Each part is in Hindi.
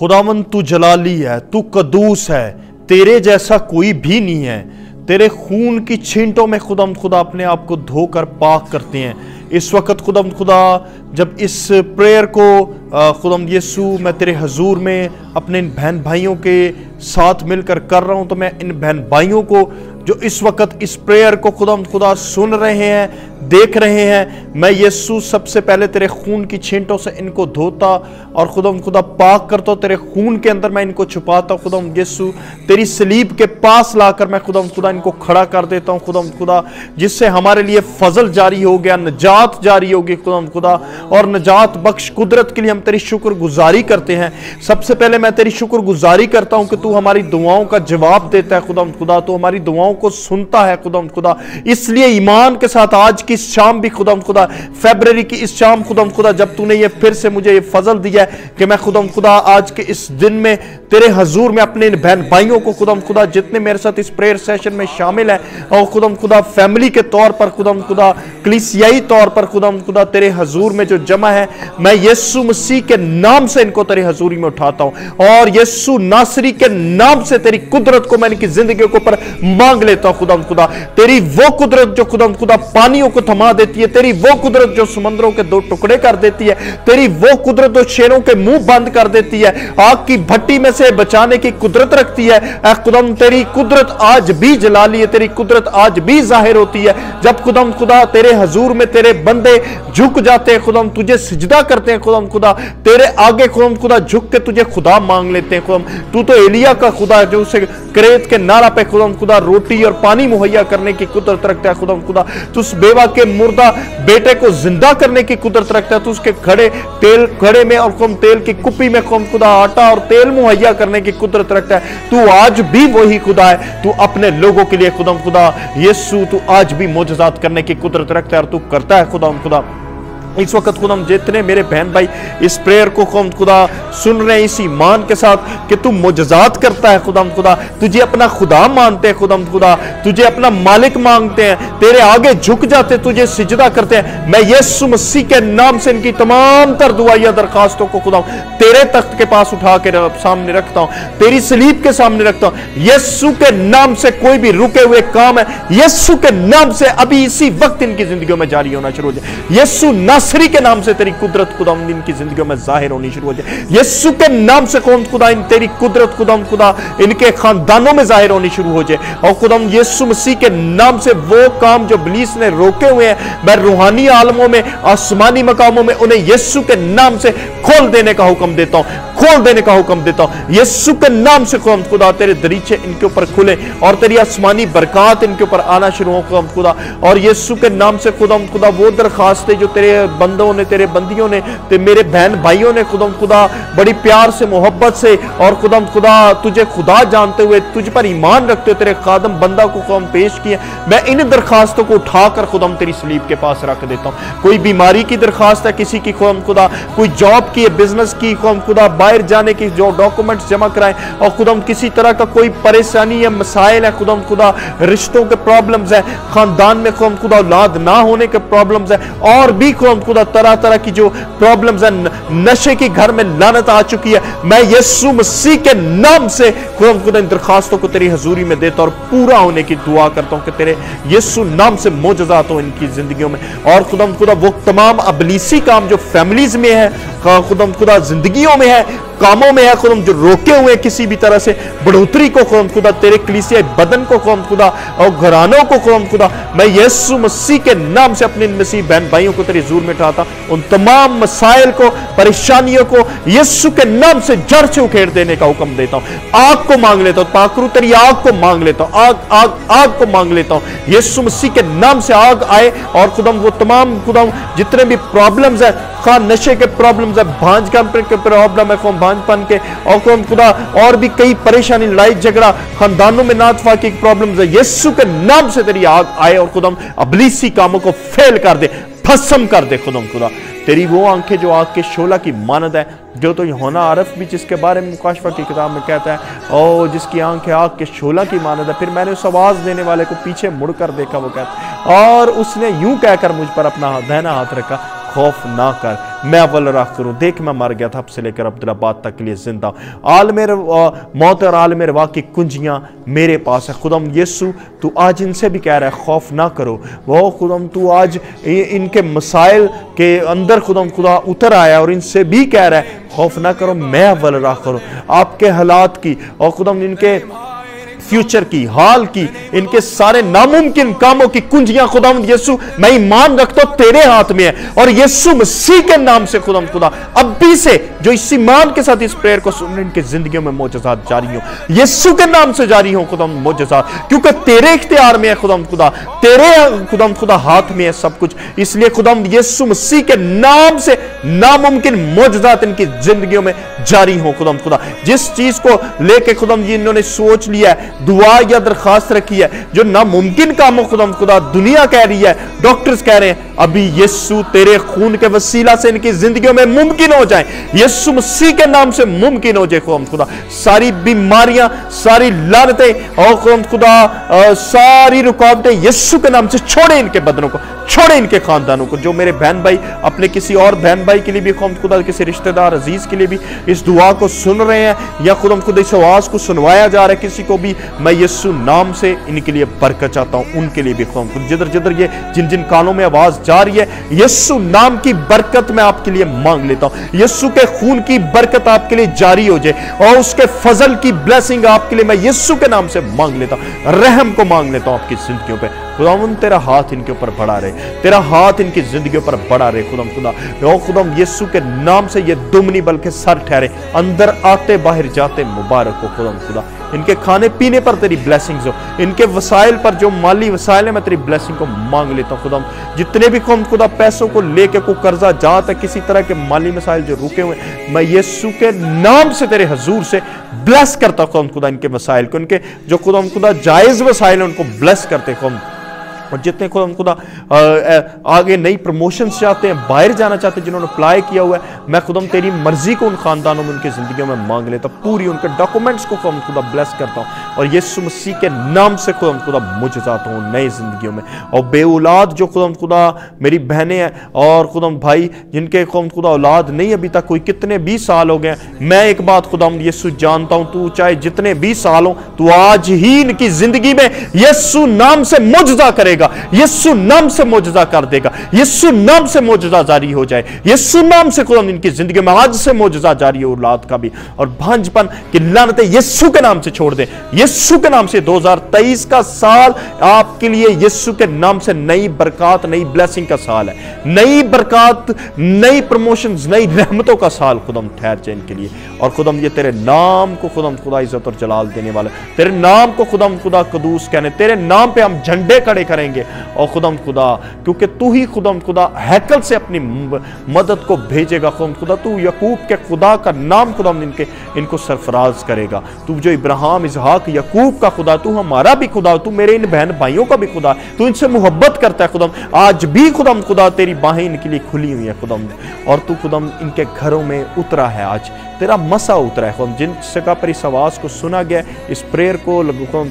खुदावंद तू जलाली है, तू कदूस है, तेरे जैसा कोई भी नहीं है। तेरे खून की छींटों में खुदावंद खुदा अपने आप को धोकर पाक करते हैं। इस वक्त खुदावंद खुदा जब इस प्रेयर को खुदावंद यीशु मैं तेरे हजूर में अपने इन बहन भाइयों के साथ मिलकर कर रहा हूं, तो मैं इन बहन भाइयों को जो इस वक्त इस प्रेयर को खुदावंद खुदा सुन रहे हैं, देख रहे हैं, मैं यीशु सबसे पहले तेरे खून की छींटों से इनको धोता और खुदावंद खुदा पाक करता हूं। तेरे खून के अंदर मैं इनको छुपाता हूं खुदावंद यीशु। तेरी सलीब के पास लाकर मैं खुदावंद खुदा इनको खड़ा कर देता हूं खुदावंद खुदा, जिससे हमारे लिए फजल जारी हो गया, नजात जारी होगी खुदावंद खुदा। और नजात बख्श कुदरत के लिए हम तेरी शुक्रगुजारी करते हैं। सबसे पहले मैं तेरी शुक्रगुजारी करता हूं कि तू हमारी दुआओं का जवाब देता है खुदावंद खुदा, तू हमारी दुआओं को सुनता है खुदावंद खुदा। इसलिए ईमान के साथ आज की शाम भी खुदावंद खुदा, फरवरी की इस शाम खुदावंद खुदा, जब तूने ये फिर से मुझे ये फजल दिया है कि मैं खुदावंद खुदा आज के इस दिन में तेरे हजूर में अपने बहन भाइयों को खुदावंद खुदा जितने मेरे साथ इस प्रेयर सेशन में शामिल हैं और खुदावंद खुदा फैमिली के तौर पर खुदावंद खुदा, कलीसियाई तौर पर खुदावंद खुदा तेरे हजूर में जो जमा है, मैं यीशु मसीह के नाम से इनको तेरे हजूरी में उठाता हूं और यीशु नासरी के नाम से तेरी कुदरत को मैं इनकी जिंदगी के ऊपर मांग लेता हूं खुदावंद खुदा। तेरी वो कुदरत जो खुदावंद खुदा पानियों को थमा देती है, तेरी वो कुदरत जो समंदरों के दो टुकड़े कर देती है, तेरी वो कुदरत जो शेरों के मुंह बंद कर देती है, आग की भट्टी में से बचाने की कुदरत रखती है। ऐ खुदावंद तेरी कुदरत आज भी जलाली है, तेरी कुदरत आज भी जाहिर होती है। जब खुदावंद खुदा तेरे हजूर में तेरे बंदे झुक जाते हैं खुदावंद, तुझे सिजदा करते हैं खुदावंद खुदा, तेरे आगे खुदावंद खुदा झुक के तुझे खुदा मांग लेते हैं खुदावंद। तू तो एलिया का खुदा है जो उसे क्रेत के नारा पे खुदावंद खुदा रोटी और पानी मुहैया करने की कुदरत रखता है खुदावंद खुदा। तू उस बेवा के मुर्दा बेटे को जिंदा करने की कुदरत रखता है। तू उसके घड़े में और तेल की कुप्पी में खुदा आटा और तेल मुहैया करने की कुदरत रखता है। तू आज भी वही खुदा है। तू अपने लोगों के लिए खुदावंद खुदा यीशु, तू आज भी मोजज़ात करने की कुदरत रखता है और तू करता है खुदावंद खुदा। इस वक्त खुदावंद जितने मेरे बहन भाई इस प्रेयर को खुदावंद खुदा सुन रहे हैं इस ईमान के साथ कि तू मोजज़ात करता है खुदावंद खुदा, तुझे अपना खुदा मानते हैं खुदावंद खुदा, तुझे अपना मालिक मांगते हैं, तेरे आगे झुक जाते, तुझे सिजदा करते हैं। मैं यीशु मसीह के नाम से इनकी तमाम तर दुआएं दरखास्तों को खुदावंद तेरे तख्त के पास उठा के सामने रखता हूं, तेरी सलीब के सामने रखता हूं। यीशु के नाम से कोई भी रुके हुए काम है, यीशु के नाम से अभी इसी वक्त इनकी जिंदगियों में जारी होना शुरू हो जाए। यीशु नासरी के नाम से तेरी कुदरत खुदावंद इनकी जिंदगियों में जाहिर होनी शुरू हो जाए। यीशु के नाम से खुदा इन तेरी कुदरत खुदावंद खुदा इनके खानदानों में जाहिर होनी शुरू हो जाए। और खुदावंद यीशु मसीह के नाम से वो काम जो इब्लीस ने रोके हुए हैं, मैं रूहानी आलमों में, आसमानी मकामों में, उन्हें यीशु के नाम से खोल देने का हुक्म देता हूं, खोल देने का हुक्म देता हूं। यीशु के नाम से खुदा तेरे दरीचे इनके ऊपर खुले और तेरी आसमानी बरकत इनके ऊपर आना शुरू हो खुदा। और यीशु के नाम से खुदा वो दरखास्तें जो तेरे बंदों ने, तेरे बंदियों ने, मेरे बहन भाइयों ने खुदा बड़ी प्यार से, मोहब्बत से और खुदा तुझे खुदा जानते हुए, तुझ पर ईमान रखते हुए तेरे खादम बंदा को खुदा पेश किए, मैं इन दरखास्तों को उठाकर खुदा तेरी सलीब के पास रख देता हूं। कोई बीमारी की दरखास्त है किसी की खुदा, कोई जॉब की, बिजनेस की खुदा, बाहर जाने की जो डॉक्यूमेंट्स जमा कराएं और खुदा किसी तरह का कोई परेशानी या मसाइल है खुदा, रिश्तों के प्रॉब्लम्स है, खानदान में खुदा औलाद ना होने के प्रॉब्लम्स है, और भी खुदा तरह तरह की जो प्रॉब्लम्स है, नशे की घर में लानत आ चुकी है, मैं यीशु मसीह के नाम से खुदा इन दरखास्तों को तेरी हजूरी में देता और पूरा होने की दुआ करता हूं कि तेरे यीशु नाम से मोजज़ात हो इनकी जिंदगियों में। और खुदा वो तमाम अबलीसी काम जो फैमिलीज में है खुदा जिंदगियों में है, कामों में है जो रोके हुए किसी भी तरह से बढ़ोतरी को खुदा, तेरे कलीसिया बदन को खुदा और घरानों को खुदा, मैं यीशु मसीह के नाम से अपने मसीह बहन भाइयों को तेरे हुजूर में उठाता, उन तमाम मसाइल को, परेशानियों को यीशु के नाम से जड़ से उखेड़ देने का हुक्म देता हूं। आग को मांग लेता हूं, पाकरू तेरी आग को मांग लेता हूं, आग आग आग को मांग लेता हूं। यीशु मसीह के नाम से आग आए और खुदा वो तमाम खुदा जितने भी प्रॉब्लम्स है, खा नशे के प्रॉब्लम्स है, भांज का प्रॉब्लम है, भांजपन के, और खुदा और भी कई परेशानी, लड़ाई झगड़ा, खानदानों में नातफा की प्रॉब्लम्स है, यीशु के नाम से तेरी आग आए और खुदा अबलीसी कामों को फेल कर दे, भस्म कर दे खुदा। तेरी वो आंखें जो आग के शोला की मानद है, जो तो यूहन्ना आरफ भी जिसके बारे में मुकाशफा की किताब में कहता है, ओ जिसकी आंखें आग के शोला की मानद है। फिर मैंने उस आवाज देने वाले को पीछे मुड़कर देखा, वो कहता है, और उसने यूं कहकर मुझ पर अपना दाहिना हाथ रखा, खौफ ना कर, मैं अव्वल और आखिर हूँ। देख मैं मर गया था, अब से लेकर अब्दुल्लाबाद तक के लिए जिंदा हूँ। आलम मौत और आलम रवा की कुंजियाँ मेरे पास है। खुदाम यीशु तू आज इनसे भी कह रहा है खौफ ना करो। वो खुदाम तू आज इनके मसाइल के अंदर खुदाम खुदा उतर आया और इनसे भी कह रहा है खौफ ना करो, मैं अव्वल और आखिर हूँ। आपके हालात की और खुदाम इनके फ्यूचर की, हाल की, इनके सारे नामुमकिन कामों की कुंजियां खुदावंद यीशु मैं ईमान रखता हूं तेरे हाथ में है। और यीशु मसीह के नाम से खुदावंद खुदा अब भी से जो इस ईमान के साथ इस प्रेयर को सुन रहे हैं इनकी जिंदगियों में मोजज़ात जारी हो, यीशु के नाम से जारी हो खुदावंद मोजज़ात, क्योंकि तेरे इख्तियार में है खुदावंद खुदा, तेरे खुदावंद खुदा हाथ में है सब कुछ। इसलिए खुदावंद यीशु मसीह के नाम से नामुमकिन मोजज़ात इनकी जिंदगियों में जारी हो खुदावंद खुदा। जिस चीज को लेके खुदावंद जी इन्होंने सोच लिया है, दुआ या दरखास्त रखी है, जो नामुमकिन कामों खुदावंद खुदा दुनिया कह रही है, डॉक्टर्स कह रहे हैं, अभी यीशु तेरे खून के वसीला से इनकी जिंदगियों में मुमकिन हो जाए, यीशु मसीह के नाम से मुमकिन हो जाए खुदावंद खुदा। सारी बीमारियां, सारी लानतें और खुदावंद खुदा सारी रुकावटें यीशु के नाम से छोड़े इनके बदनों को, छोड़े इनके खानदानों को। जो मेरे बहन भाई अपने किसी और बहन भाई के लिए भी खुदावंद खुदा, किसी रिश्तेदार अजीज के लिए भी इस दुआ को सुन रहे हैं या खुदावंद खुदा इस आवाज को सुनवाया जा रहा है किसी को भी, मैं यीशु नाम से इनके लिए बरकत चाहता हूं, उनके लिए भी खुदावंद खुदा जिधर जिधर ये जिन जिन कानों में आवाज जा रही है, यीशु नाम की बरकत मैं आपके लिए मांग लेता हूं। यीशु के खून की बरकत आपके लिए जारी हो जाए और उसके फजल की ब्लेसिंग आपके लिए मैं यीशु के नाम से मांग लेता हूं, रहम को मांग लेता हूं आपकी जिंदगियों पे। खुदावंद तेरा हाथ इनके ऊपर बढ़ा रहे, तेरा हाथ इनकी जिंदगी पर बढ़ा रहे खुदावंद खुदा। ओ खुदावंद यीशु के नाम से ये दुम नहीं बल्कि सर ठहरे, अंदर आते बाहर जाते मुबारक हो खुदावंद खुदा। इनके खाने पीने पर तेरी ब्लेसिंग्स हो, इनके वसाइल पर जो माली वसाइल है मैं तेरी ब्लेसिंग को मांग लेता हूँ खुदावंद। जितने भी खुदावंद खुदा पैसों को लेके कोई कर्जा जहां तक किसी तरह के माली मसाइल जो रुके हुए, मैं यीशु के नाम से तेरे हजूर से ब्लेस करता हूं खुदावंद खुदा इनके वसाइल को, इनके जो खुदावंद खुदा जायज वसाइल है उनको ब्लेस करते खुदावंद। और जितने खुदावंद खुदा आगे नई प्रमोशन चाहते हैं, बाहर जाना चाहते हैं, जिन्होंने अप्लाई किया हुआ है, मैं खुदावंद तेरी मर्जी को उन खानदानों में उनकी जिंदगियों में मांग लेता हूं, पूरी उनके डॉक्यूमेंट्स को खुदावंद खुदा ब्लेस करता हूं और यीशु मसीह के नाम से खुदावंद खुदा मुझजाता हूं नई जिंदगियों में। और बेऔलाद जो खुदावंद खुदा मेरी बहनें हैं और खुदावंद भाई जिनके खुदावंद खुदा औलाद नहीं अभी तक, कोई कितने 20 साल हो गए, मैं एक बात खुदावंद यीशु जानता हूं, तू चाहे जितने 20 साल हो, तू आज ही इनकी जिंदगी में यीशु नाम से मुजजा करेगा, यीशु नाम से मौजज़ा कर देगा, यीशु नाम से मौजज़ा जारी हो जाए, यीशु नाम से खुदा इनकी जिंदगी में आज से मौजज़ा जारी हो, औलाद का भी और भांजपन की लानतें यीशु के नाम से छोड़ दे, यीशु के नाम से। 2023 का साल आपके लिए यीशु के नाम से नई बरकत, नई ब्लेसिंग का साल है, नई बरकत, नई प्रमोशंस, नई रहमतों का साल खुदाम ठहर जाए इनके लिए। और खुदाम ये तेरे नाम को खुदाम खुदा इज्जत और जलाल देने वाला, तेरे नाम को खुदाम खुदा कदूस कहने, तेरे नाम पे हम झंडे खड़े करेंगे और खुदाम खुदा क्योंकि तू ही खुदाम खुदा हैकल से अपनी मदद को भेजेगा खुदाम खुदा, तू यकूब के खुदा का नाम खुदाम इनको सरफराज करेगा। तू जो इब्राहिम, इसहाक, यकूब का खुदा, तू हमारा भी खुदा, तू मेरे इन बहन भाइयों का भी खुदा, तू इनसे मोहब्बत करता है खुदाम। आज भी खुदाम खुदा तेरी बाहें इनके लिए खुली हुई है खुदाम और तू खुदाम इनके घरों में उतरा है, आज तेरा मसा उतरा है खुदाम। जिन जगह पर इस आवाज़ को सुना गया, इस प्रेयर को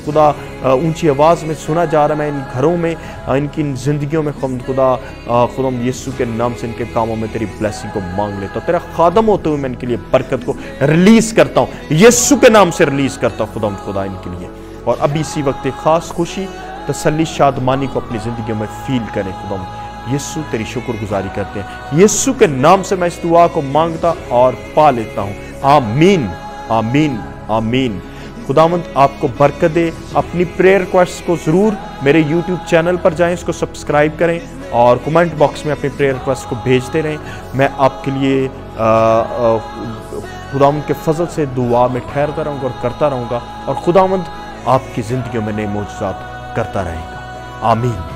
खुदा ऊंची आवाज़ में सुना जा रहा है, मैं इन घरों में, इनकी जिंदगियों में खुदाम यीशु के नाम से इनके कामों में तेरी ब्लेसिंग को मांग लेता हूँ। तेरा खादम होते हुए मैं इनके लिए बरकत को रिलीज करता हूँ, यीशु के नाम से रिलीज करता हूँ खुदाम खुदा इनके लिए। और अभी इसी वक्त एक खास खुशी, तसल्ली, शादमानी को अपनी जिंदगियों में फील करें खुदाम। यीशु तेरी शुक्रगुजारी करते हैं, यीशु के नाम से मैं इस दुआ को मांगता और पा लेता हूँ। आमीन, आमीन, आमीन। खुदावंद आपको बरकत दे। अपनी प्रेयर रिक्वेस्ट को ज़रूर मेरे YouTube चैनल पर जाएं, इसको सब्सक्राइब करें और कमेंट बॉक्स में अपनी प्रेयर रिक्वेस्ट को भेजते रहें। मैं आपके लिए खुदावंद के फजल से दुआ में ठहरता रहूँगा और करता रहूँगा और खुदावंद आपकी ज़िंदगियों में नए मौजज़ात करता रहेगा। आमीन।